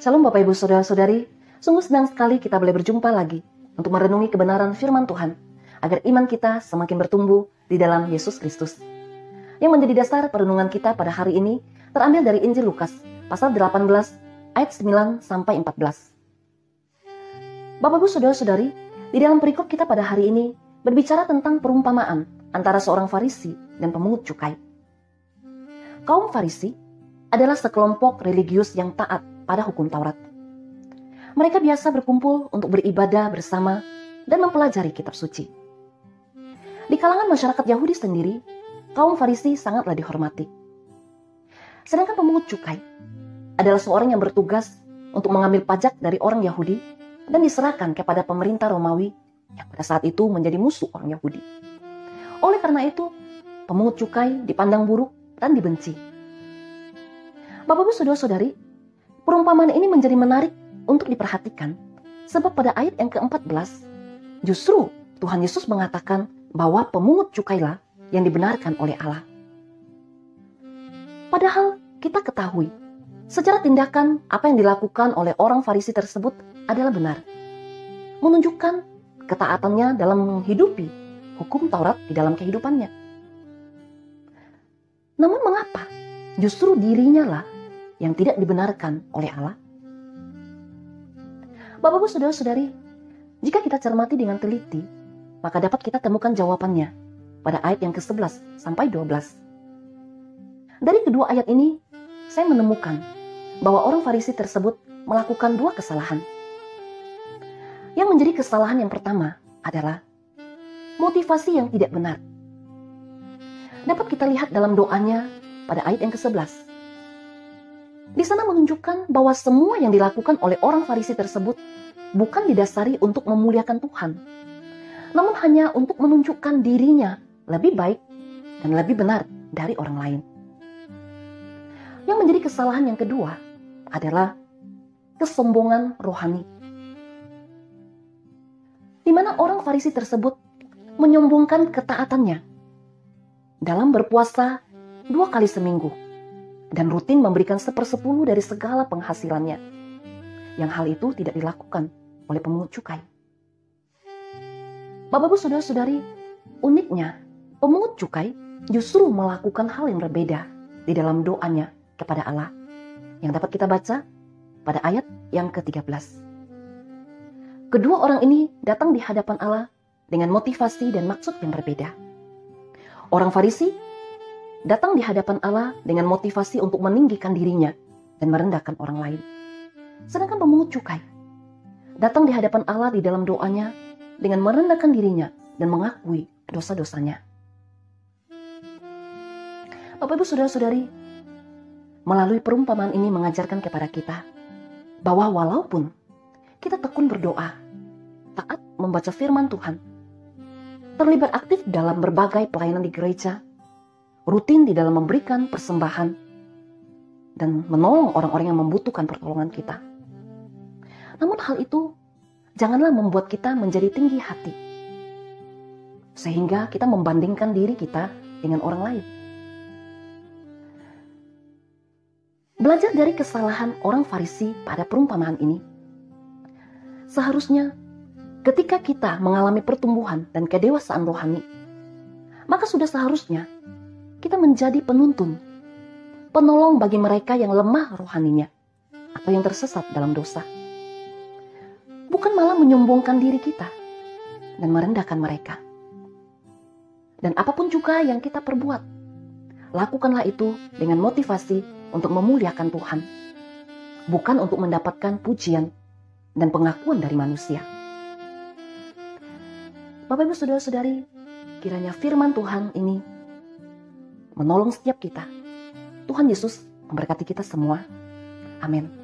Shalom Bapak Ibu Saudara-saudari, sungguh senang sekali kita boleh berjumpa lagi untuk merenungi kebenaran firman Tuhan, agar iman kita semakin bertumbuh di dalam Yesus Kristus. Yang menjadi dasar perenungan kita pada hari ini terambil dari Injil Lukas, pasal 18, ayat 9-14. Bapak Ibu Saudara-saudari, di dalam perikop kita pada hari ini berbicara tentang perumpamaan antara seorang Farisi dan pemungut cukai. Kaum Farisi adalah sekelompok religius yang taat pada hukum Taurat. Mereka biasa berkumpul untuk beribadah bersama dan mempelajari kitab suci. Di kalangan masyarakat Yahudi sendiri, kaum Farisi sangatlah dihormati. Sedangkan pemungut cukai adalah seorang yang bertugas untuk mengambil pajak dari orang Yahudi dan diserahkan kepada pemerintah Romawi yang pada saat itu menjadi musuh orang Yahudi. Oleh karena itu, pemungut cukai dipandang buruk dan dibenci. Bapak-Ibu Saudara-saudari, perumpamaan ini menjadi menarik untuk diperhatikan, sebab pada ayat yang ke-14, justru Tuhan Yesus mengatakan bahwa pemungut cukailah yang dibenarkan oleh Allah. Padahal kita ketahui, secara tindakan apa yang dilakukan oleh orang Farisi tersebut adalah benar. Menunjukkan ketaatannya dalam menghidupi hukum Taurat di dalam kehidupannya. Namun mengapa justru dirinya lah yang tidak dibenarkan oleh Allah? Bapak-Ibu Saudara-saudari, jika kita cermati dengan teliti, maka dapat kita temukan jawabannya pada ayat yang ke-11 sampai 12. Dari kedua ayat ini, saya menemukan bahwa orang Farisi tersebut melakukan dua kesalahan. Yang menjadi kesalahan yang pertama adalah motivasi yang tidak benar. Dapat kita lihat dalam doanya pada ayat yang ke-11. Di sana menunjukkan bahwa semua yang dilakukan oleh orang Farisi tersebut bukan didasari untuk memuliakan Tuhan, namun hanya untuk menunjukkan dirinya lebih baik dan lebih benar dari orang lain. Yang menjadi kesalahan yang kedua adalah kesombongan rohani, di mana orang Farisi tersebut menyombongkan ketaatannya dalam berpuasa 2 kali seminggu dan rutin memberikan 1/10 dari segala penghasilannya, yang hal itu tidak dilakukan oleh pemungut cukai. Bapak-Ibu Saudara-saudari, uniknya pemungut cukai justru melakukan hal yang berbeda di dalam doanya kepada Allah, yang dapat kita baca pada ayat yang ke-13. Kedua orang ini datang di hadapan Allah dengan motivasi dan maksud yang berbeda. Orang Farisi datang di hadapan Allah dengan motivasi untuk meninggikan dirinya dan merendahkan orang lain. Sedangkan pemungut cukai datang di hadapan Allah di dalam doanya dengan merendahkan dirinya dan mengakui dosa-dosanya. Bapak Ibu Saudara-saudari, melalui perumpamaan ini mengajarkan kepada kita bahwa walaupun kita tekun berdoa, taat membaca firman Tuhan, terlibat aktif dalam berbagai pelayanan di gereja, rutin di dalam memberikan persembahan, dan menolong orang-orang yang membutuhkan pertolongan kita. Namun hal itu janganlah membuat kita menjadi tinggi hati, sehingga kita membandingkan diri kita dengan orang lain. Belajar dari kesalahan orang Farisi pada perumpamaan ini, seharusnya ketika kita mengalami pertumbuhan dan kedewasaan rohani, maka sudah seharusnya kita menjadi penuntun, penolong bagi mereka yang lemah rohaninya atau yang tersesat dalam dosa. Bukan malah menyombongkan diri kita dan merendahkan mereka. Dan apapun juga yang kita perbuat, lakukanlah itu dengan motivasi untuk memuliakan Tuhan, bukan untuk mendapatkan pujian dan pengakuan dari manusia. Bapak Ibu Saudara-saudari, kiranya firman Tuhan ini menolong setiap kita. Tuhan Yesus memberkati kita semua. Amin.